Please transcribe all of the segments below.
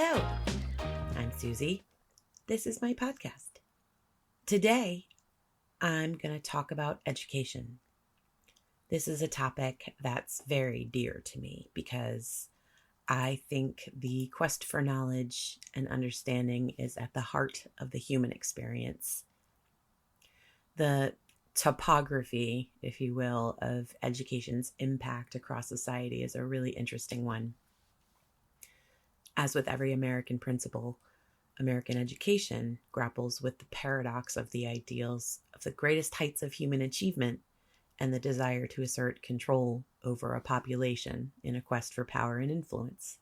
Hello, I'm Susie. This is my podcast. Today, I'm going to talk about education. This is a topic that's very dear to me because I think the quest for knowledge and understanding is at the heart of the human experience. The topography, if you will, of education's impact across society is a really interesting one. As with every American principle, American education grapples with the paradox of the ideals of the greatest heights of human achievement and the desire to assert control over a population in a quest for power and influence.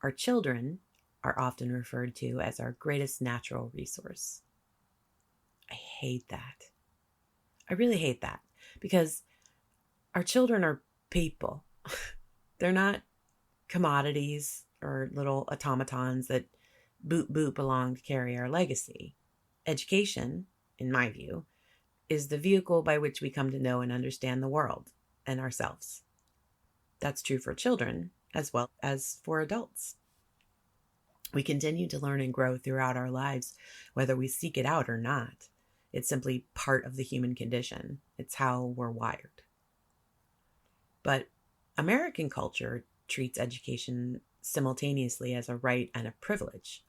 Our children are often referred to as our greatest natural resource. I hate that. I really hate that because our children are people. They're not commodities or little automatons that boop boop along to carry our legacy. Education, in my view, is the vehicle by which we come to know and understand the world and ourselves. That's true for children as well as for adults. We continue to learn and grow throughout our lives, whether we seek it out or not. It's simply part of the human condition. It's how we're wired. But American culture treats education simultaneously as a right and a privilege.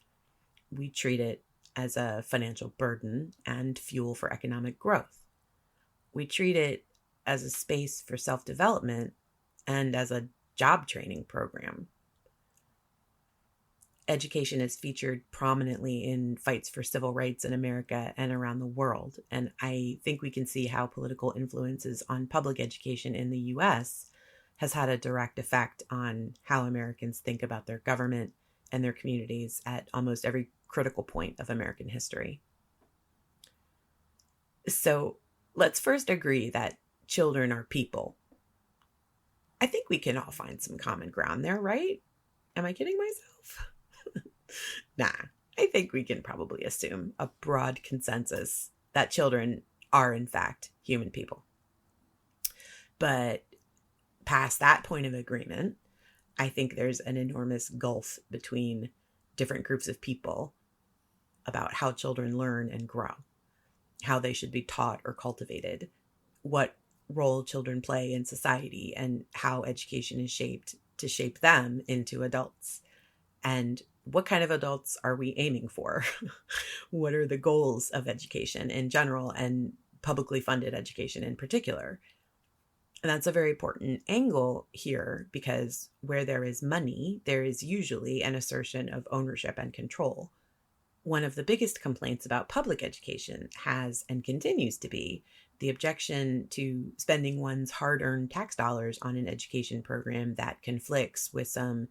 We treat it as a financial burden and fuel for economic growth. We treat it as a space for self-development and as a job training program. Education is featured prominently in fights for civil rights in America and around the world, and I think we can see how political influences on public education in the U.S. has had a direct effect on how Americans think about their government and their communities at almost every critical point of American history. So let's first agree that children are people. I think we can all find some common ground there, right? Am I kidding myself? Nah, I think we can probably assume a broad consensus that children are, in fact, human people. But past that point of agreement, I think there's an enormous gulf between different groups of people about how children learn and grow, how they should be taught or cultivated, what role children play in society, and how education is shaped to shape them into adults. And what kind of adults are we aiming for? What are the goals of education in general and publicly funded education in particular? And that's a very important angle here because where there is money, there is usually an assertion of ownership and control. One of the biggest complaints about public education has and continues to be the objection to spending one's hard-earned tax dollars on an education program that conflicts with some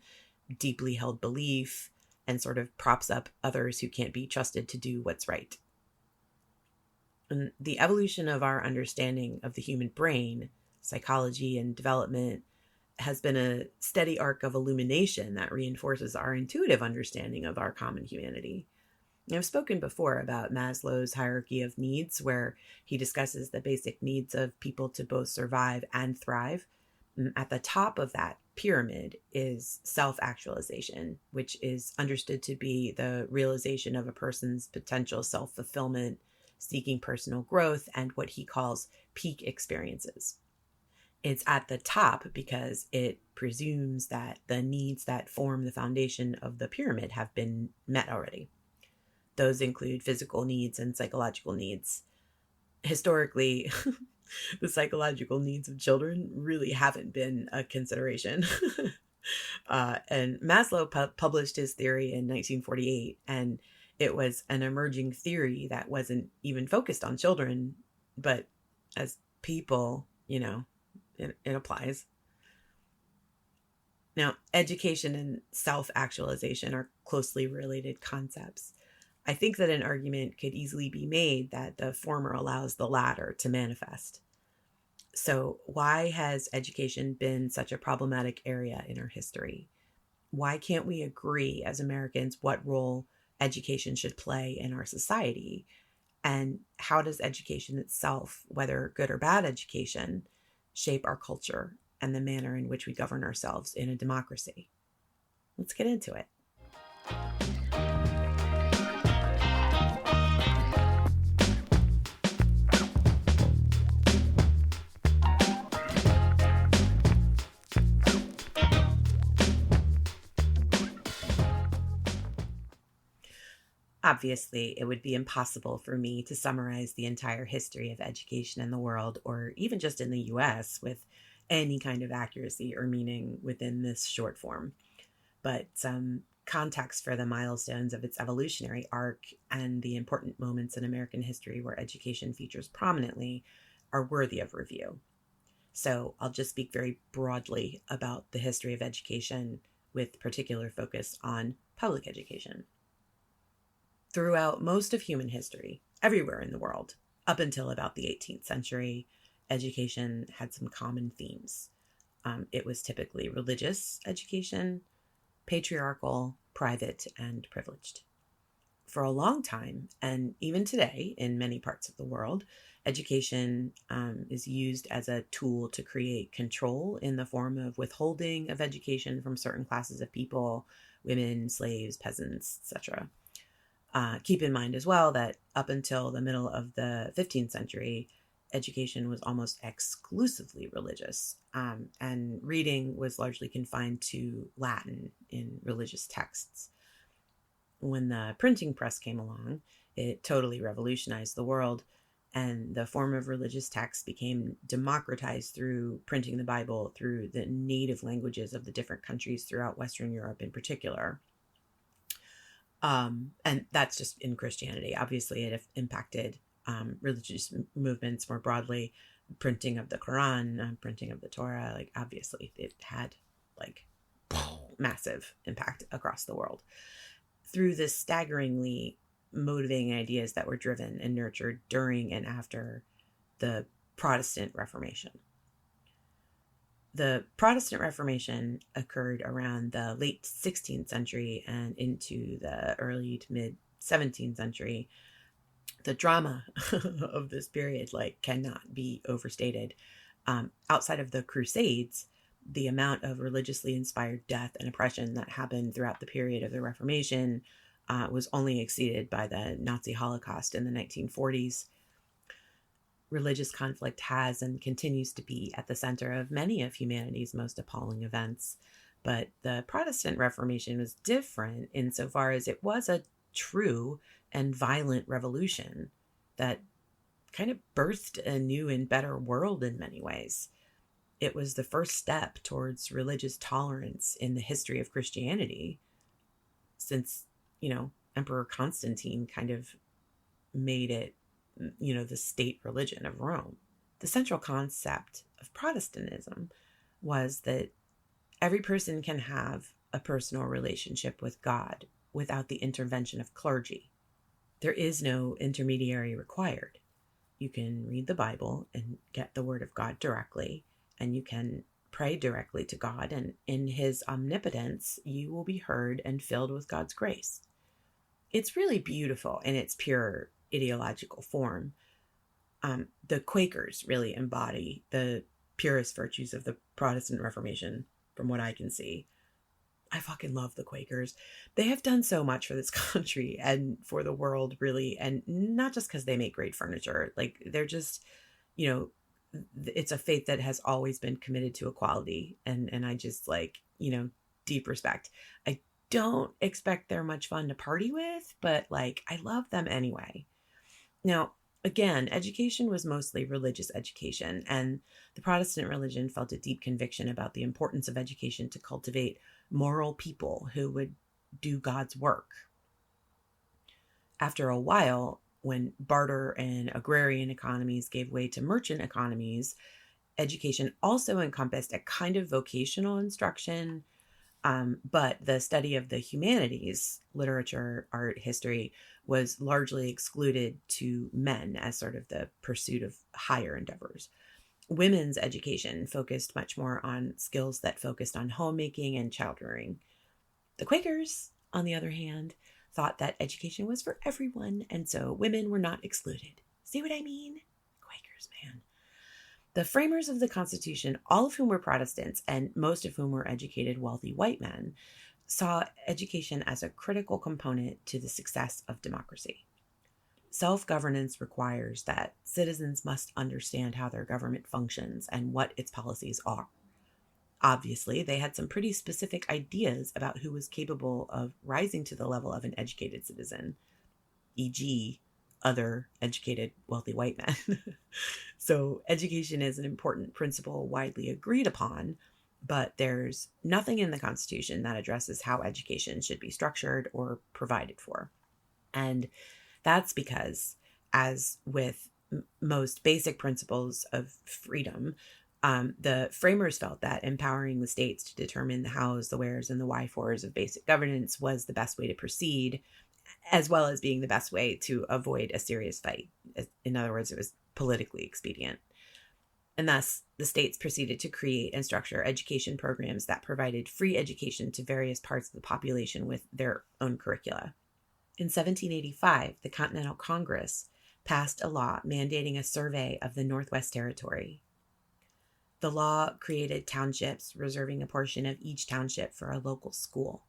deeply held belief and sort of props up others who can't be trusted to do what's right. And the evolution of our understanding of the human brain, psychology, and development has been a steady arc of illumination that reinforces our intuitive understanding of our common humanity. I've spoken before about Maslow's hierarchy of needs, where he discusses the basic needs of people to both survive and thrive. At the top of that pyramid is self-actualization, which is understood to be the realization of a person's potential self-fulfillment, seeking personal growth, and what he calls peak experiences. It's at the top because it presumes that the needs that form the foundation of the pyramid have been met already. Those include physical needs and psychological needs. Historically, the psychological needs of children really haven't been a consideration. And Maslow published his theory in 1948, and it was an emerging theory that wasn't even focused on children, but as people, it applies. Now, education and self-actualization are closely related concepts. I think that an argument could easily be made that the former allows the latter to manifest. So why has education been such a problematic area in our history? Why can't we agree as Americans what role education should play in our society? And how does education itself, whether good or bad education, shape our culture and the manner in which we govern ourselves in a democracy? Let's get into it. Obviously, it would be impossible for me to summarize the entire history of education in the world, or even just in the US, with any kind of accuracy or meaning within this short form. But some context for the milestones of its evolutionary arc and the important moments in American history where education features prominently are worthy of review. So I'll just speak very broadly about the history of education with particular focus on public education. Throughout most of human history, everywhere in the world, up until about the 18th century, education had some common themes. It was typically religious education, patriarchal, private, and privileged. For a long time, and even today in many parts of the world, education is used as a tool to create control in the form of withholding of education from certain classes of people, women, slaves, peasants, etc. Keep in mind as well that up until the middle of the 15th century, education was almost exclusively religious, and reading was largely confined to Latin in religious texts. When the printing press came along, it totally revolutionized the world, and the form of religious text became democratized through printing the Bible through the native languages of the different countries throughout Western Europe in particular. And that's just in Christianity. Obviously, it impacted religious movements more broadly. Printing of the Quran, printing of the Torah, like obviously it had like massive impact across the world through the staggeringly motivating ideas that were driven and nurtured during and after the Protestant Reformation. The Protestant Reformation occurred around the late 16th century and into the early to mid 17th century. The drama of this period cannot be overstated. Outside of the Crusades, the amount of religiously inspired death and oppression that happened throughout the period of the Reformation was only exceeded by the Nazi Holocaust in the 1940s. Religious conflict has and continues to be at the center of many of humanity's most appalling events. But the Protestant Reformation was different insofar as it was a true and violent revolution that kind of birthed a new and better world in many ways. It was the first step towards religious tolerance in the history of Christianity since, Emperor Constantine kind of made it, the state religion of Rome. The central concept of Protestantism was that every person can have a personal relationship with God without the intervention of clergy. There is no intermediary required. You can read the Bible and get the word of God directly, and you can pray directly to God, and in his omnipotence, you will be heard and filled with God's grace. It's really beautiful in its pure ideological form. The Quakers really embody the purest virtues of the Protestant Reformation, from what I can see. I fucking love the Quakers. They have done so much for this country and for the world, really, and not just because they make great furniture. They're just, it's a faith that has always been committed to equality, and I just deep respect. I don't expect they're much fun to party with, but I love them anyway. Now, again, education was mostly religious education, and the Protestant religion felt a deep conviction about the importance of education to cultivate moral people who would do God's work. After a while, when barter and agrarian economies gave way to merchant economies, education also encompassed a kind of vocational instruction, but the study of the humanities, literature, art, history, was largely excluded to men as sort of the pursuit of higher endeavors. Women's education focused much more on skills that focused on homemaking and child rearing. The Quakers, on the other hand, thought that education was for everyone, and so women were not excluded. See what I mean? Quakers, man. The framers of the Constitution, all of whom were Protestants and most of whom were educated, wealthy white men, saw education as a critical component to the success of democracy. Self-governance requires that citizens must understand how their government functions and what its policies are. Obviously, they had some pretty specific ideas about who was capable of rising to the level of an educated citizen. e.g., other educated, wealthy white men. So education is an important principle widely agreed upon, but there's nothing in the Constitution that addresses how education should be structured or provided for. And that's because, as with most basic principles of freedom, the framers felt that empowering the states to determine the hows, the wheres, and the why-fors of basic governance was the best way to proceed, as well as being the best way to avoid a serious fight. In other words, it was politically expedient. And thus, the states proceeded to create and structure education programs that provided free education to various parts of the population with their own curricula. In 1785, the Continental Congress passed a law mandating a survey of the Northwest Territory. The law created townships, reserving a portion of each township for a local school.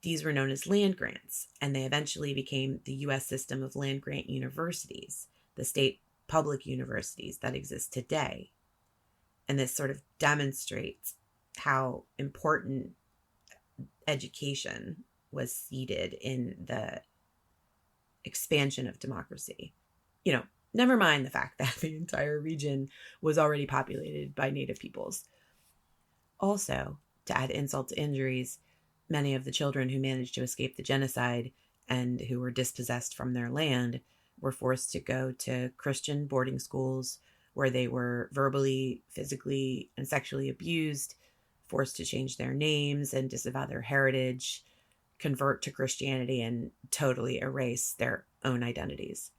These were known as land grants, and they eventually became the U.S. system of land grant universities, the state public universities that exist today. And this sort of demonstrates how important education was seeded in the expansion of democracy. Never mind the fact that the entire region was already populated by native peoples. Also, to add insult to injuries, many of the children who managed to escape the genocide and who were dispossessed from their land were forced to go to Christian boarding schools where they were verbally, physically, and sexually abused, forced to change their names and disavow their heritage, convert to Christianity, and totally erase their own identities.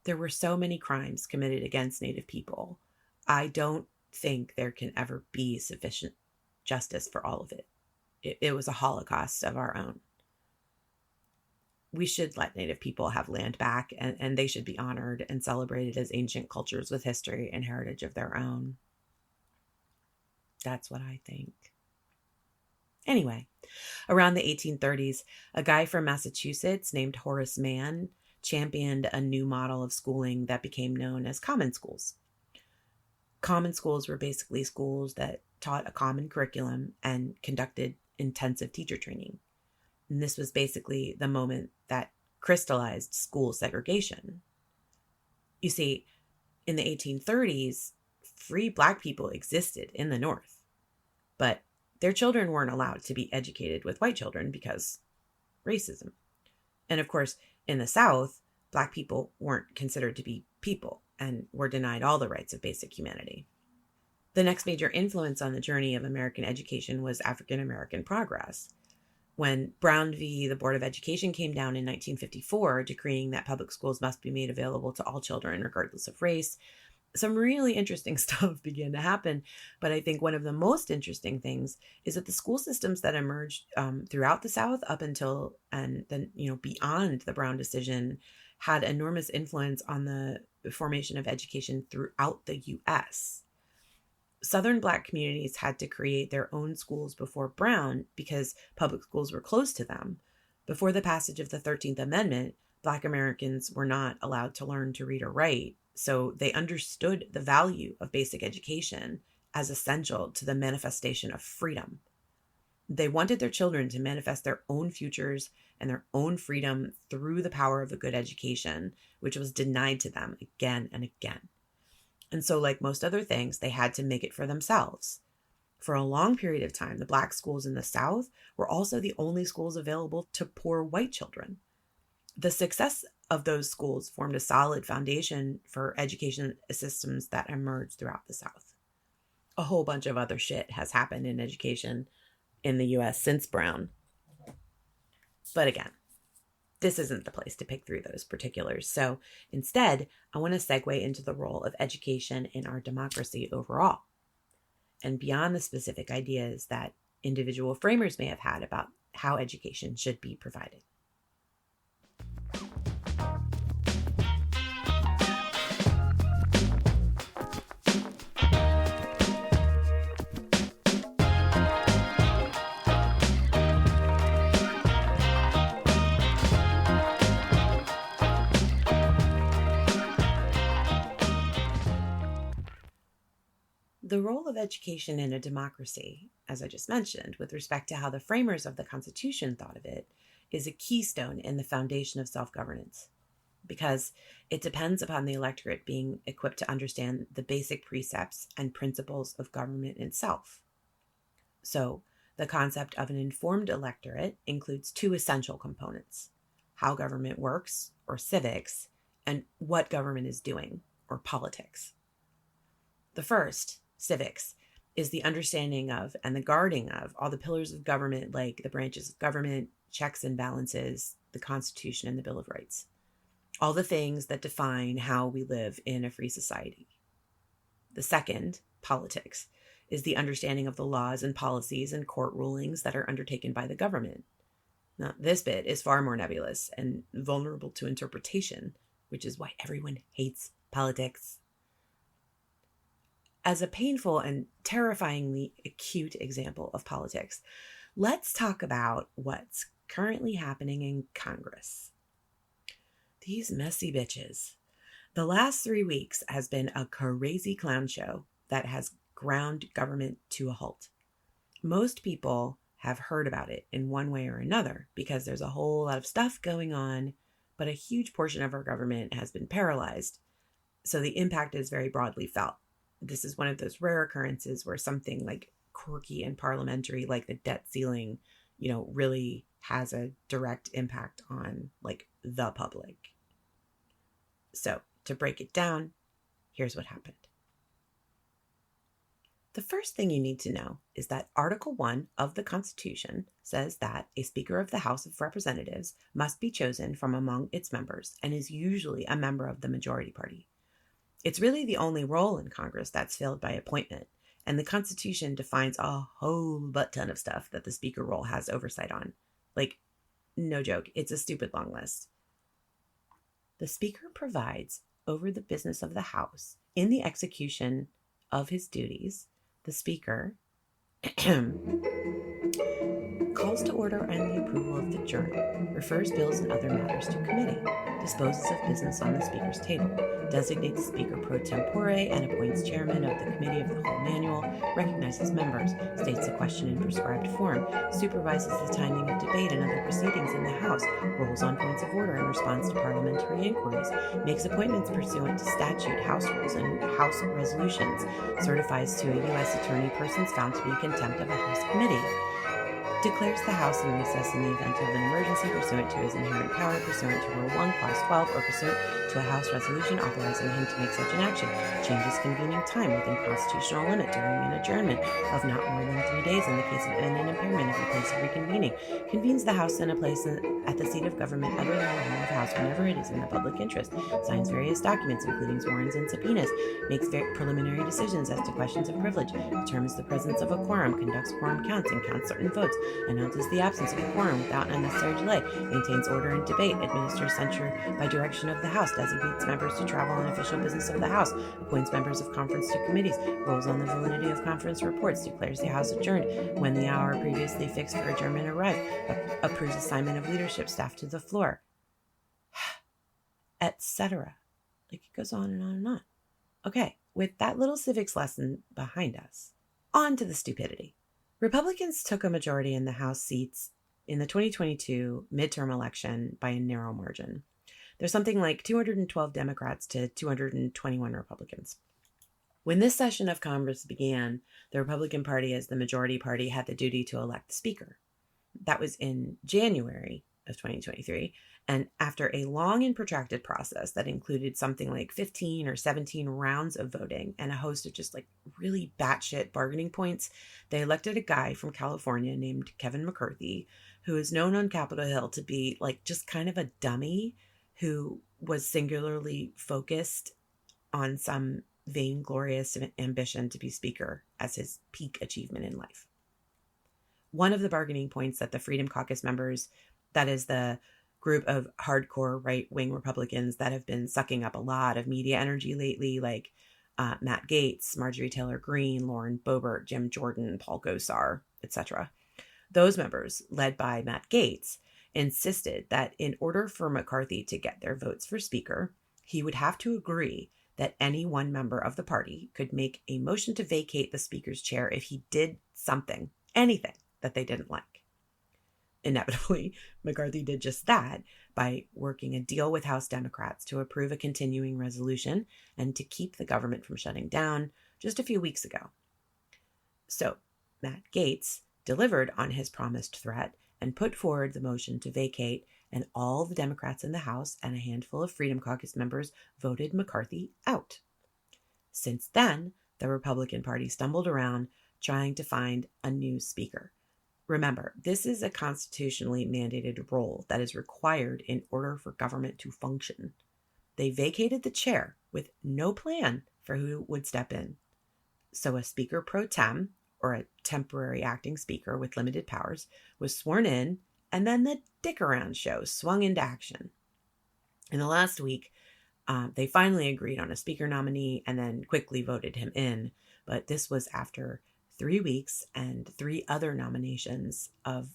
There were so many crimes committed against Native people. I don't think there can ever be sufficient justice for all of it. It was a Holocaust of our own. We should let Native people have land back, and they should be honored and celebrated as ancient cultures with history and heritage of their own. That's what I think. Anyway, around the 1830s, a guy from Massachusetts named Horace Mann championed a new model of schooling that became known as common schools. Common schools were basically schools that taught a common curriculum and conducted intensive teacher training. And this was basically the moment that crystallized school segregation. You see, in the 1830s, free Black people existed in the North, but their children weren't allowed to be educated with white children because racism. And of course, in the South, Black people weren't considered to be people and were denied all the rights of basic humanity. The next major influence on the journey of American education was African American progress. When Brown v. the Board of Education came down in 1954, decreeing that public schools must be made available to all children regardless of race, some really interesting stuff began to happen. But I think one of the most interesting things is that the school systems that emerged throughout the South up until and then, beyond the Brown decision had enormous influence on the formation of education throughout the U.S. Southern Black communities had to create their own schools before Brown because public schools were close to them. Before the passage of the 13th Amendment, Black Americans were not allowed to learn to read or write, so they understood the value of basic education as essential to the manifestation of freedom. They wanted their children to manifest their own futures and their own freedom through the power of a good education, which was denied to them again and again. And so, like most other things, they had to make it for themselves. For a long period of time, the Black schools in the South were also the only schools available to poor white children. The success of those schools formed a solid foundation for education systems that emerged throughout the South. A whole bunch of other shit has happened in education in the U.S. since Brown. But again, this isn't the place to pick through those particulars. So instead, I want to segue into the role of education in our democracy overall, and beyond the specific ideas that individual framers may have had about how education should be provided. The role of education in a democracy, as I just mentioned, with respect to how the framers of the Constitution thought of it, is a keystone in the foundation of self-governance because it depends upon the electorate being equipped to understand the basic precepts and principles of government itself. So, the concept of an informed electorate includes two essential components: how government works, or civics, and what government is doing, or politics. The first, civics, is the understanding of and the guarding of all the pillars of government, like the branches of government, checks and balances, the Constitution, and the Bill of Rights. All the things that define how we live in a free society. The second, politics, is the understanding of the laws and policies and court rulings that are undertaken by the government. Now, this bit is far more nebulous and vulnerable to interpretation, which is why everyone hates politics. As a painful and terrifyingly acute example of politics, let's talk about what's currently happening in Congress. These messy bitches. The last 3 weeks has been a crazy clown show that has ground government to a halt. Most people have heard about it in one way or another because there's a whole lot of stuff going on, but a huge portion of our government has been paralyzed. So the impact is very broadly felt. This is one of those rare occurrences where something like quirky and parliamentary, like the debt ceiling, really has a direct impact on like the public. So to break it down, here's what happened. The first thing you need to know is that Article 1 of the Constitution says that a Speaker of the House of Representatives must be chosen from among its members and is usually a member of the majority party. It's really the only role in Congress that's filled by appointment, and the Constitution defines a whole butt ton of stuff that the Speaker role has oversight on. Like, no joke, it's a stupid long list. The Speaker presides over the business of the House. In the execution of his duties, the Speaker calls to order and the approval of the journal, refers bills and other matters to committee, disposes of business on the Speaker's table, designates Speaker pro tempore and appoints chairman of the Committee of the Whole Manual, recognizes members, states a question in prescribed form, supervises the timing of debate and other proceedings in the House, rules on points of order and responds to parliamentary inquiries, makes appointments pursuant to statute, House rules, and House resolutions, certifies to a U.S. attorney persons found to be in contempt of a House committee, declares the House in recess in the event of an emergency pursuant to his inherent power, pursuant to Rule 1, Clause 12, or pursuant to a House resolution authorizing him to make such an action, changes convening time within constitutional limit during an adjournment of not more than 3 days in the case of imminent impairment of a place of reconvening, convenes the House in a place at the seat of government other than the home of the House whenever it is in the public interest, signs various documents, including warrants and subpoenas, makes preliminary decisions as to questions of privilege, determines the presence of a quorum, conducts quorum counts, and counts certain votes, announces the absence of a quorum without unnecessary delay, maintains order in debate, administers censure by direction of the House, designates members to travel on official business of the House, appoints members of conference to committees, rules on the validity of conference reports, declares the House adjourned when the hour previously fixed for adjournment arrives, approves assignment of leadership staff to the floor, etc. Like, it goes on and on and on. Okay, with that little civics lesson behind us, on to the stupidity. Republicans took a majority in the House seats in the 2022 midterm election by a narrow margin. There's something like 212 Democrats to 221 Republicans. When this session of Congress began, the Republican Party, as the majority party, had the duty to elect the Speaker. That was in January of 2023, and after a long and protracted process that included something like 15 or 17 rounds of voting and a host of just like really batshit bargaining points, they elected a guy from California named Kevin McCarthy, who is known on Capitol Hill to be like just kind of a dummy who was singularly focused on some vainglorious ambition to be Speaker as his peak achievement in life. One of the bargaining points that the Freedom Caucus members, that is the group of hardcore right-wing Republicans that have been sucking up a lot of media energy lately, like Matt Gaetz, Marjorie Taylor Greene, Lauren Boebert, Jim Jordan, Paul Gosar, etc. Those members, led by Matt Gaetz, insisted that in order for McCarthy to get their votes for Speaker, he would have to agree that any one member of the party could make a motion to vacate the Speaker's chair if he did something, anything, that they didn't like. inevitably, McCarthy did just that by working a deal with House Democrats to approve a continuing resolution and to keep the government from shutting down just a few weeks ago. So Matt Gaetz delivered on his promised threat and put forward the motion to vacate, and all the Democrats in the House and a handful of Freedom Caucus members voted McCarthy out. Since then, the Republican Party stumbled around trying to find a new speaker. Remember, this is a constitutionally mandated role that is required in order for government to function. They vacated the chair with no plan for who would step in. So a speaker pro tem, or a temporary acting speaker with limited powers, was sworn in, and then the dick around show swung into action. In the last week, they finally agreed on a speaker nominee and then quickly voted him in. But this was after 3 weeks and 3 other nominations of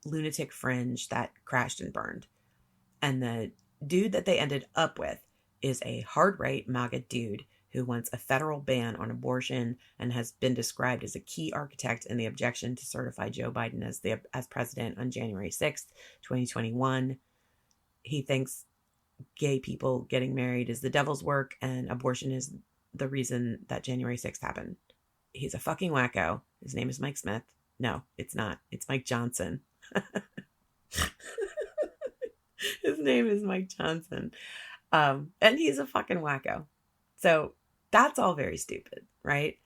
lunatic fringe that crashed and burned. And the dude that they ended up with is a hard-right MAGA dude who wants a federal ban on abortion and has been described as a key architect in the objection to certify Joe Biden as president on January 6th, 2021. He thinks gay people getting married is the devil's work and abortion is the reason that January 6th happened. He's a fucking wacko. His name is Mike Smith. No, it's not. It's Mike Johnson. His name is Mike Johnson. And he's a fucking wacko. So that's all very stupid, right?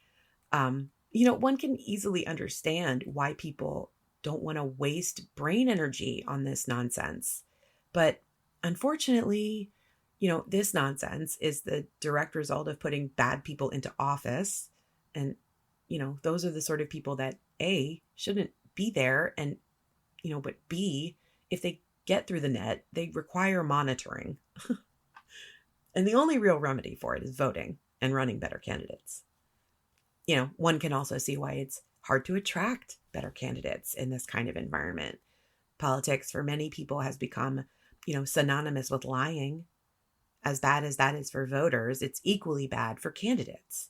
One can easily understand why people don't want to waste brain energy on this nonsense. But unfortunately, this nonsense is the direct result of putting bad people into office. And, those are the sort of people that A, shouldn't be there. And, but B, if they get through the net, they require monitoring. And the only real remedy for it is voting and running better candidates. One can also see why it's hard to attract better candidates in this kind of environment. Politics for many people has become, synonymous with lying. As bad as that is for voters, it's equally bad for candidates.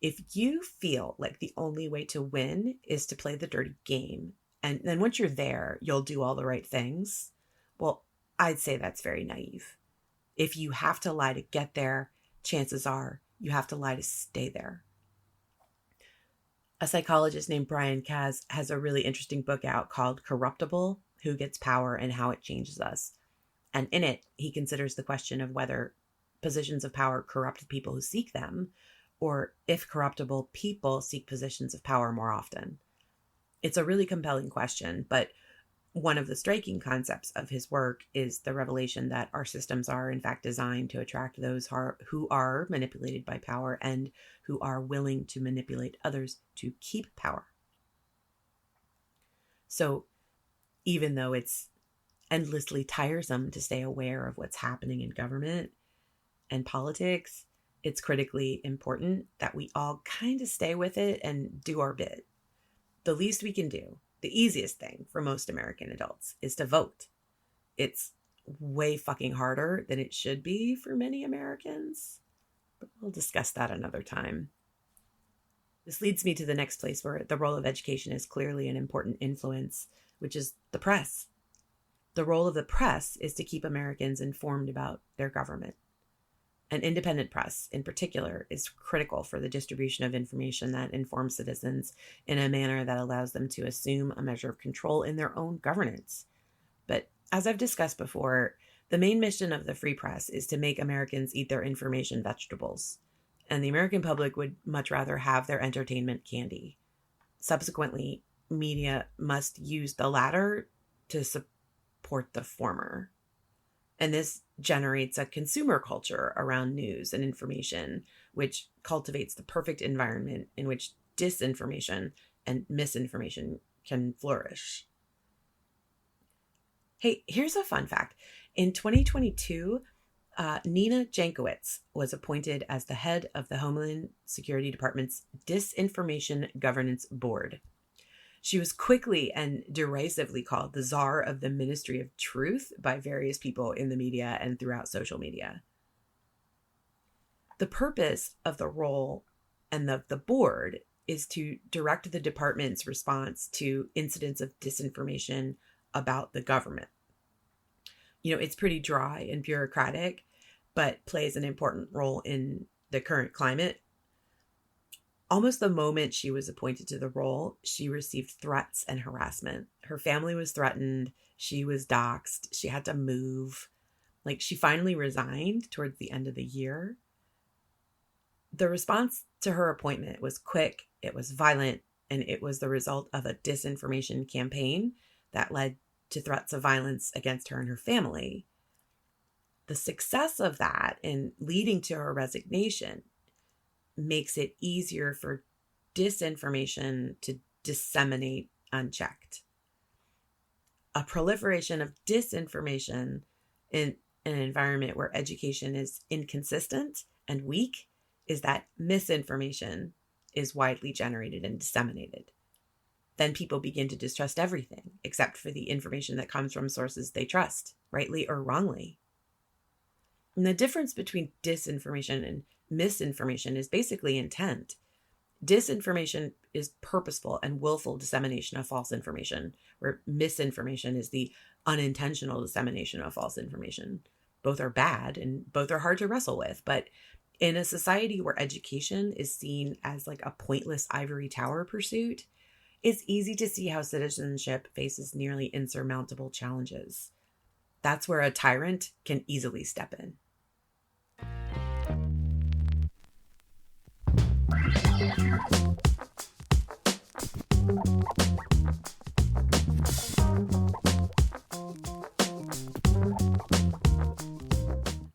If you feel like the only way to win is to play the dirty game, and then once you're there, you'll do all the right things, well, I'd say that's very naive. If you have to lie to get there, chances are you have to lie to stay there. A psychologist named Brian Kaas has a really interesting book out called Corruptible: Who Gets Power and How It Changes Us. And in it, he considers the question of whether positions of power corrupt people who seek them, or if corruptible people seek positions of power more often. It's a really compelling question, but one of the striking concepts of his work is the revelation that our systems are in fact designed to attract those who are manipulated by power and who are willing to manipulate others to keep power. So even though it's endlessly tiresome to stay aware of what's happening in government and politics, it's critically important that we all kind of stay with it and do our bit. The least we can do, the easiest thing for most American adults, is to vote. It's way fucking harder than it should be for many Americans, but we'll discuss that another time. This leads me to the next place where the role of education is clearly an important influence, which is the press. The role of the press is to keep Americans informed about their government. An independent press, in particular, is critical for the distribution of information that informs citizens in a manner that allows them to assume a measure of control in their own governance. But as I've discussed before, the main mission of the free press is to make Americans eat their information vegetables, and the American public would much rather have their entertainment candy. Subsequently, media must use the latter to support the former. And this generates a consumer culture around news and information, which cultivates the perfect environment in which disinformation and misinformation can flourish. Hey, here's a fun fact. In 2022, Nina Jankowicz was appointed as the head of the Homeland Security Department's Disinformation Governance Board. She was quickly and derisively called the czar of the Ministry of Truth by various people in the media and throughout social media. The purpose of the role and the board is to direct the department's response to incidents of disinformation about the government. It's pretty dry and bureaucratic, but plays an important role in the current climate. Almost the moment she was appointed to the role, she received threats and harassment. Her family was threatened. She was doxxed. She had to move. She finally resigned towards the end of the year. The response to her appointment was quick, it was violent, and it was the result of a disinformation campaign that led to threats of violence against her and her family. The success of that in leading to her resignation makes it easier for disinformation to disseminate unchecked. A proliferation of disinformation in an environment where education is inconsistent and weak is that misinformation is widely generated and disseminated. Then people begin to distrust everything except for the information that comes from sources they trust, rightly or wrongly. And the difference between disinformation and misinformation is basically intent. Disinformation is purposeful and willful dissemination of false information, where misinformation is the unintentional dissemination of false information. Both are bad and both are hard to wrestle with. But in a society where education is seen as a pointless ivory tower pursuit, it's easy to see how citizenship faces nearly insurmountable challenges. That's where a tyrant can easily step in.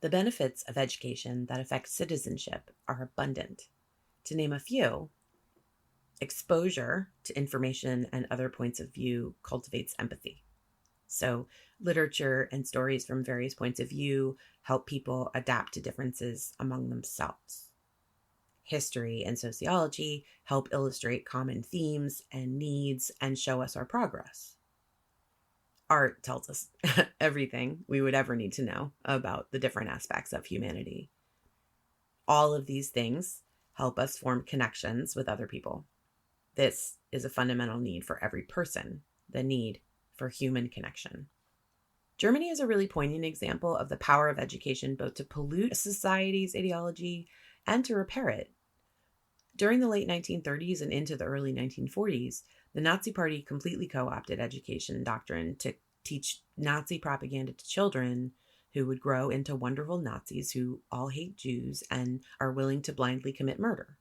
The benefits of education that affect citizenship are abundant. To name a few, exposure to information and other points of view cultivates empathy. So literature and stories from various points of view help people adapt to differences among themselves. History and sociology help illustrate common themes and needs and show us our progress. Art tells us everything we would ever need to know about the different aspects of humanity. All of these things help us form connections with other people. This is a fundamental need for every person, the need for human connection. Germany is a really poignant example of the power of education both to pollute a society's ideology and to repair it. During the late 1930s and into the early 1940s, the Nazi Party completely co-opted education doctrine to teach Nazi propaganda to children who would grow into wonderful Nazis who all hate Jews and are willing to blindly commit murder.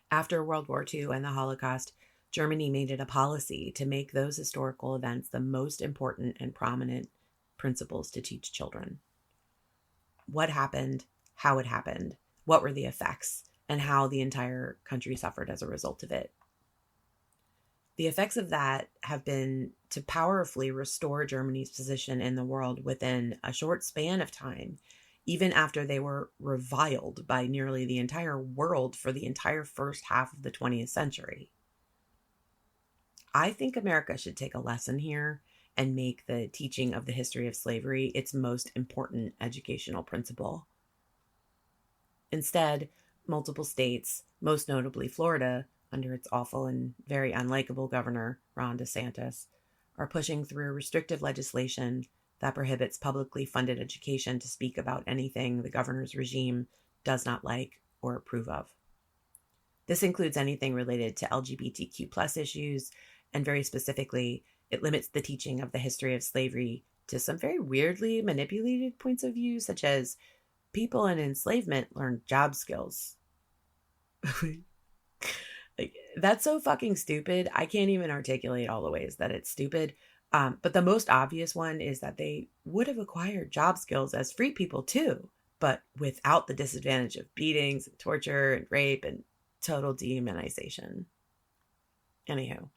After World War II and the Holocaust, Germany made it a policy to make those historical events the most important and prominent principles to teach children. What happened, how it happened, what were the effects, and how the entire country suffered as a result of it. The effects of that have been to powerfully restore Germany's position in the world within a short span of time, even after they were reviled by nearly the entire world for the entire first half of the 20th century. I think America should take a lesson here and make the teaching of the history of slavery its most important educational principle. Instead, multiple states, most notably Florida, under its awful and very unlikable governor, Ron DeSantis, are pushing through restrictive legislation that prohibits publicly funded education to speak about anything the governor's regime does not like or approve of. This includes anything related to LGBTQ+ issues, and very specifically, it limits the teaching of the history of slavery to some very weirdly manipulated points of view, such as people in enslavement learn job skills. That's so fucking stupid. I can't even articulate all the ways that it's stupid. But the most obvious one is that they would have acquired job skills as free people too, but without the disadvantage of beatings, and torture, and rape, and total dehumanization. Anywho,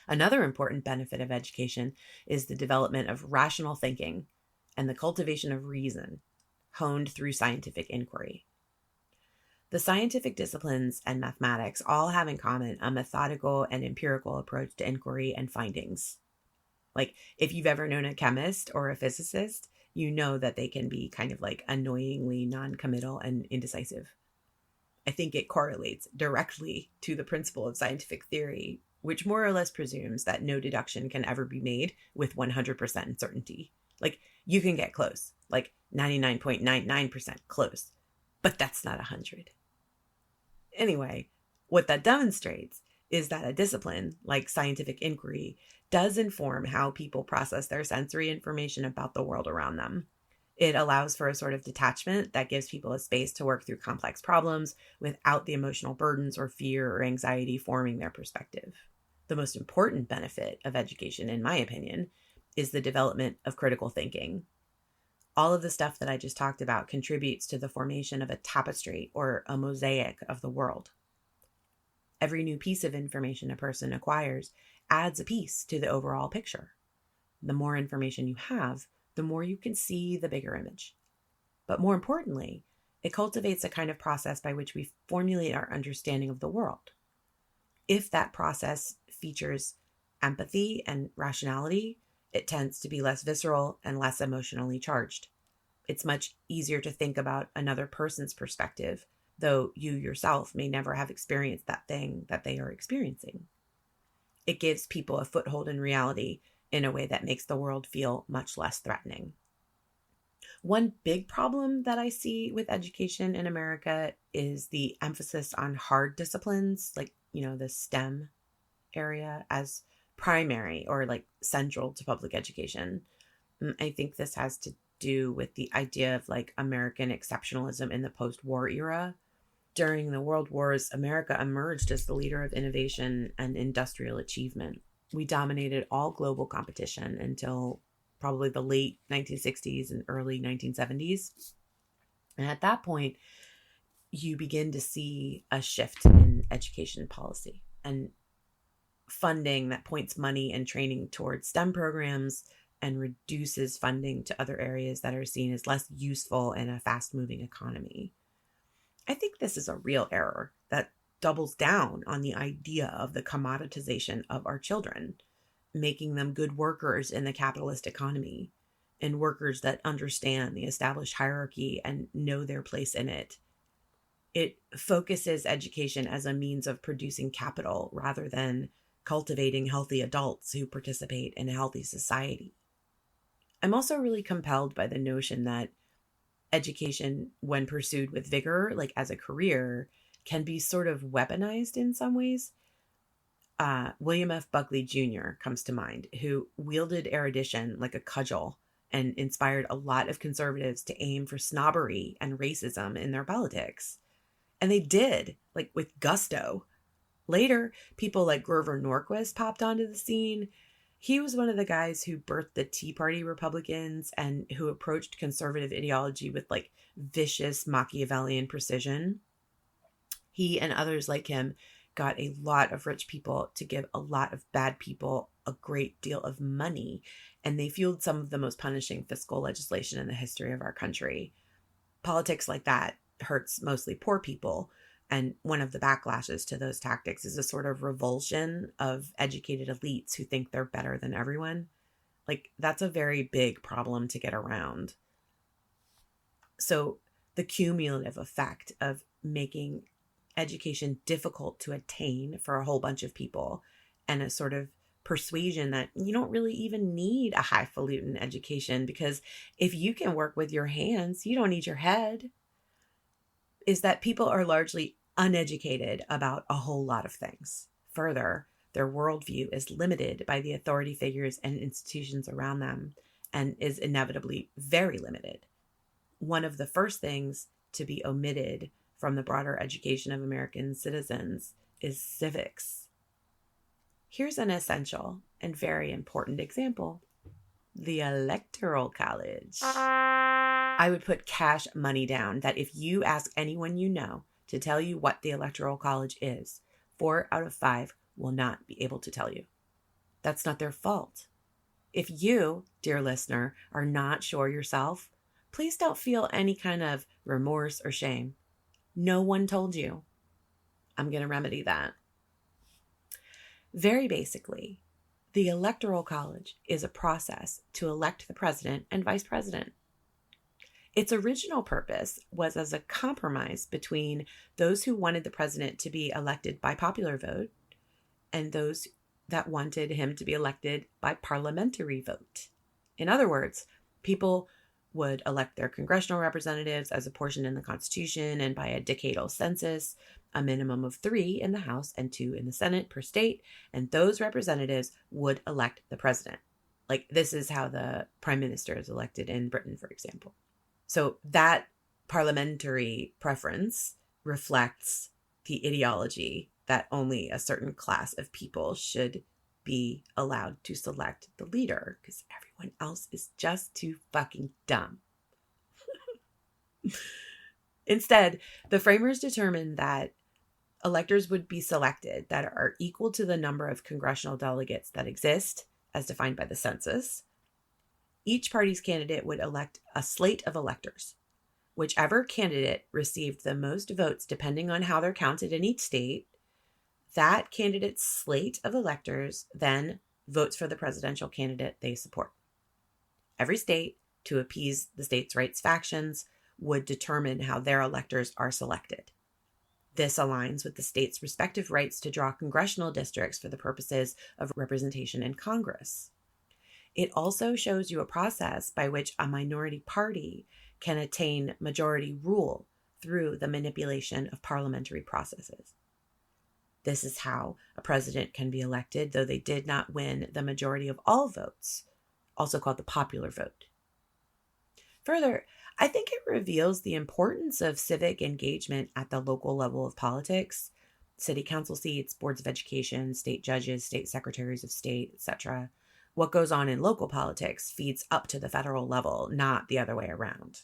another important benefit of education is the development of rational thinking and the cultivation of reason, honed through scientific inquiry. The scientific disciplines and mathematics all have in common a methodical and empirical approach to inquiry and findings. Like, if you've ever known a chemist or a physicist, you know that they can be kind of annoyingly non-committal and indecisive. I think it correlates directly to the principle of scientific theory, which more or less presumes that no deduction can ever be made with 100% certainty. Like, you can get close, like 99.99% close, but that's not 100. Anyway, what that demonstrates is that a discipline like scientific inquiry does inform how people process their sensory information about the world around them. It allows for a sort of detachment that gives people a space to work through complex problems without the emotional burdens or fear or anxiety forming their perspective. The most important benefit of education, in my opinion, is the development of critical thinking. All of the stuff that I just talked about contributes to the formation of a tapestry or a mosaic of the world. Every new piece of information a person acquires adds a piece to the overall picture. The more information you have, the more you can see the bigger image. But more importantly, it cultivates a kind of process by which we formulate our understanding of the world. If that process features empathy and rationality, it tends to be less visceral and less emotionally charged. It's much easier to think about another person's perspective, though you yourself may never have experienced that thing that they are experiencing. It gives people a foothold in reality in a way that makes the world feel much less threatening. One big problem that I see with education in America is the emphasis on hard disciplines, like, the STEM area as primary or like central to public education. I think this has to do with the idea of like American exceptionalism in the post-war era. During the World Wars, America emerged as the leader of innovation and industrial achievement. We dominated all global competition until probably the late 1960s and early 1970s. And at that point, you begin to see a shift in education policy and funding that points money and training towards STEM programs and reduces funding to other areas that are seen as less useful in a fast-moving economy. I think this is a real error that doubles down on the idea of the commoditization of our children, making them good workers in the capitalist economy and workers that understand the established hierarchy and know their place in it. It focuses education as a means of producing capital rather than cultivating healthy adults who participate in a healthy society. I'm also really compelled by the notion that education, when pursued with vigor, like as a career, can be sort of weaponized in some ways. William F. Buckley Jr. comes to mind, who wielded erudition like a cudgel and inspired a lot of conservatives to aim for snobbery and racism in their politics. And they did, like with gusto. Later, people like Grover Norquist popped onto the scene. He was one of the guys who birthed the Tea Party Republicans and who approached conservative ideology with like vicious Machiavellian precision. He and others like him got a lot of rich people to give a lot of bad people a great deal of money, and they fueled some of the most punishing fiscal legislation in the history of our country. Politics like that hurts mostly poor people, and one of the backlashes to those tactics is a sort of revulsion of educated elites who think they're better than everyone. Like, that's a very big problem to get around. So the cumulative effect of making education difficult to attain for a whole bunch of people and a sort of persuasion that you don't really even need a highfalutin education because if you can work with your hands, you don't need your head, is that people are largely uneducated about a whole lot of things. Further, their worldview is limited by the authority figures and institutions around them and is inevitably very limited. One of the first things to be omitted from the broader education of American citizens is civics. Here's an essential and very important example: the Electoral College. I would put cash money down that if you ask anyone you know to tell you what the Electoral College is, 4 out of 5 will not be able to tell you. That's not their fault. If you, dear listener, are not sure yourself, please don't feel any kind of remorse or shame. No one told you. I'm going to remedy that. Very basically, the Electoral College is a process to elect the president and vice president. Its original purpose was as a compromise between those who wanted the president to be elected by popular vote and those that wanted him to be elected by parliamentary vote. In other words, people would elect their congressional representatives as apportioned in the Constitution and by a decadal census, a minimum of 3 in the House and 2 in the Senate per state, and those representatives would elect the president. Like, this is how the prime minister is elected in Britain, for example. So that parliamentary preference reflects the ideology that only a certain class of people should be allowed to select the leader, because everyone else is just too fucking dumb. Instead, the framers determined that electors would be selected that are equal to the number of congressional delegates that exist, as defined by the census. Each party's candidate would elect a slate of electors. Whichever candidate received the most votes, depending on how they're counted in each state, that candidate's slate of electors then votes for the presidential candidate they support. Every state, to appease the states' rights factions, would determine how their electors are selected. This aligns with the states' respective rights to draw congressional districts for the purposes of representation in Congress. It also shows you a process by which a minority party can attain majority rule through the manipulation of parliamentary processes. This is how a president can be elected, though they did not win the majority of all votes, also called the popular vote. Further, I think it reveals the importance of civic engagement at the local level of politics, city council seats, boards of education, state judges, state secretaries of state, etc. What goes on in local politics feeds up to the federal level, not the other way around.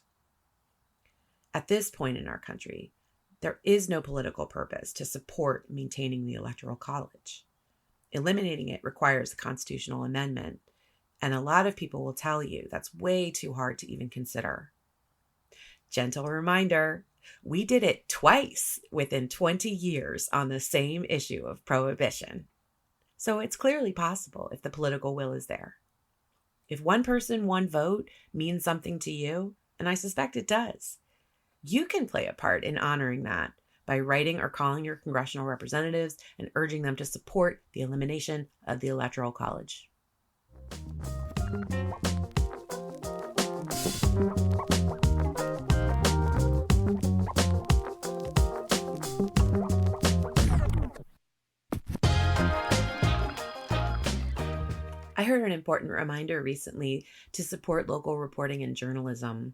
At this point in our country, there is no political purpose to support maintaining the Electoral College. Eliminating it requires a constitutional amendment, and a lot of people will tell you that's way too hard to even consider. Gentle reminder, we did it twice within 20 years on the same issue of prohibition. So it's clearly possible if the political will is there. If one person, one vote means something to you, and I suspect it does, you can play a part in honoring that by writing or calling your congressional representatives and urging them to support the elimination of the Electoral College. I heard an important reminder recently to support local reporting and journalism.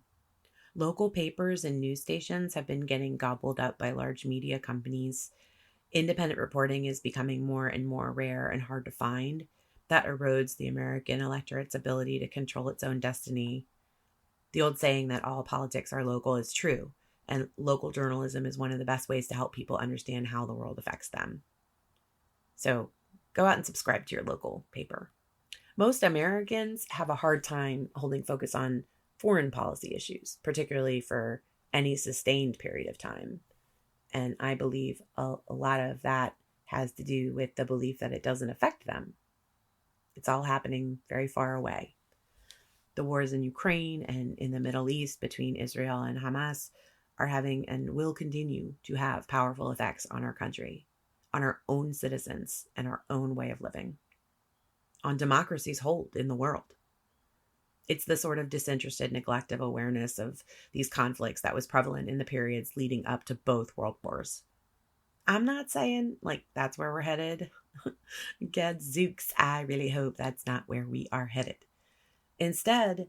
Local papers and news stations have been getting gobbled up by large media companies. Independent reporting is becoming more and more rare and hard to find. That erodes the American electorate's ability to control its own destiny. The old saying that all politics are local is true, and local journalism is one of the best ways to help people understand how the world affects them. So go out and subscribe to your local paper. Most Americans have a hard time holding focus on foreign policy issues, particularly for any sustained period of time. And I believe a lot of that has to do with the belief that it doesn't affect them. It's all happening very far away. The wars in Ukraine and in the Middle East between Israel and Hamas are having and will continue to have powerful effects on our country, on our own citizens and our own way of living, on democracy's hold in the world. It's the sort of disinterested neglect of awareness of these conflicts that was prevalent in the periods leading up to both world wars. I'm not saying that's where we're headed. Gadzooks, I really hope that's not where we are headed. Instead,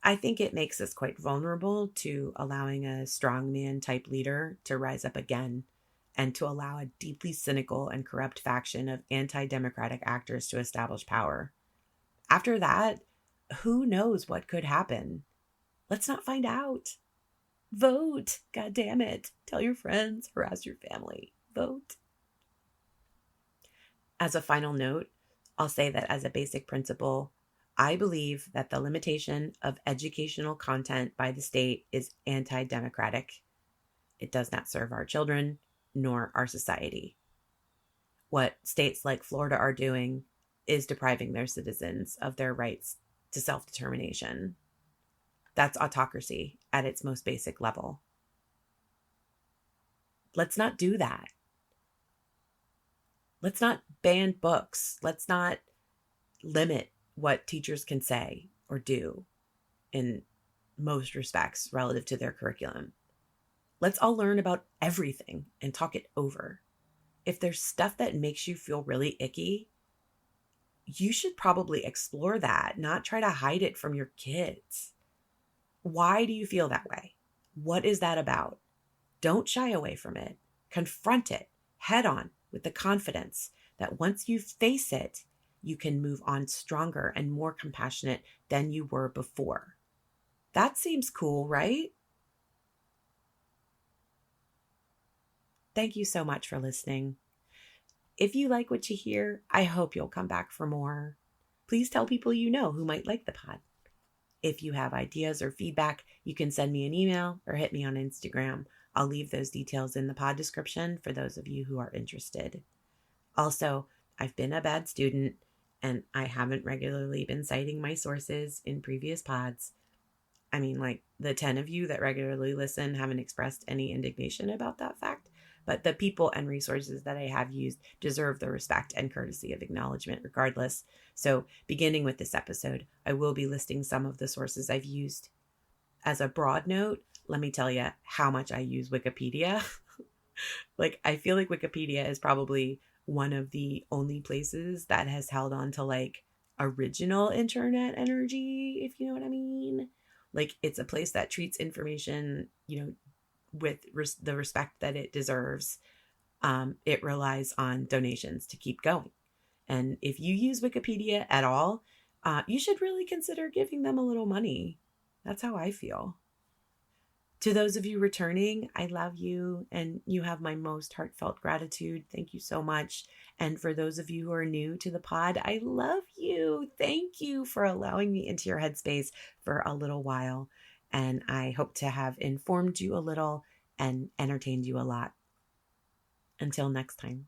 I think it makes us quite vulnerable to allowing a strongman type leader to rise up again and to allow a deeply cynical and corrupt faction of anti-democratic actors to establish power. After that, who knows what could happen? Let's not find out. Vote. God damn it. Tell your friends, harass your family. Vote. As a final note, I'll say that as a basic principle, I believe that the limitation of educational content by the state is anti-democratic. It does not serve our children nor our society. What states like Florida are doing is depriving their citizens of their rights to self-determination. That's autocracy at its most basic level. Let's not do that. Let's not ban books. Let's not limit what teachers can say or do in most respects relative to their curriculum. Let's all learn about everything and talk it over. If there's stuff that makes you feel really icky, you should probably explore that, not try to hide it from your kids. Why do you feel that way? What is that about? Don't shy away from it. Confront it head on with the confidence that once you face it, you can move on stronger and more compassionate than you were before. That seems cool, right? Thank you so much for listening. If you like what you hear, I hope you'll come back for more. Please tell people you know who might like the pod. If you have ideas or feedback, you can send me an email or hit me on Instagram. I'll leave those details in the pod description for those of you who are interested. Also, I've been a bad student and I haven't regularly been citing my sources in previous pods. I mean, like the 10 of you that regularly listen haven't expressed any indignation about that fact, but the people and resources that I have used deserve the respect and courtesy of acknowledgement regardless. So beginning with this episode, I will be listing some of the sources I've used. As a broad note, let me tell you how much I use Wikipedia. Like, I feel like Wikipedia is probably one of the only places that has held on to like original internet energy, if you know what I mean. Like, it's a place that treats information, with the respect that it deserves. It relies on donations to keep going. And if you use Wikipedia at all, you should really consider giving them a little money. That's how I feel. To those of you returning, I love you and you have my most heartfelt gratitude. Thank you so much. And for those of you who are new to the pod, I love you. Thank you for allowing me into your headspace for a little while. And I hope to have informed you a little and entertained you a lot. Until next time.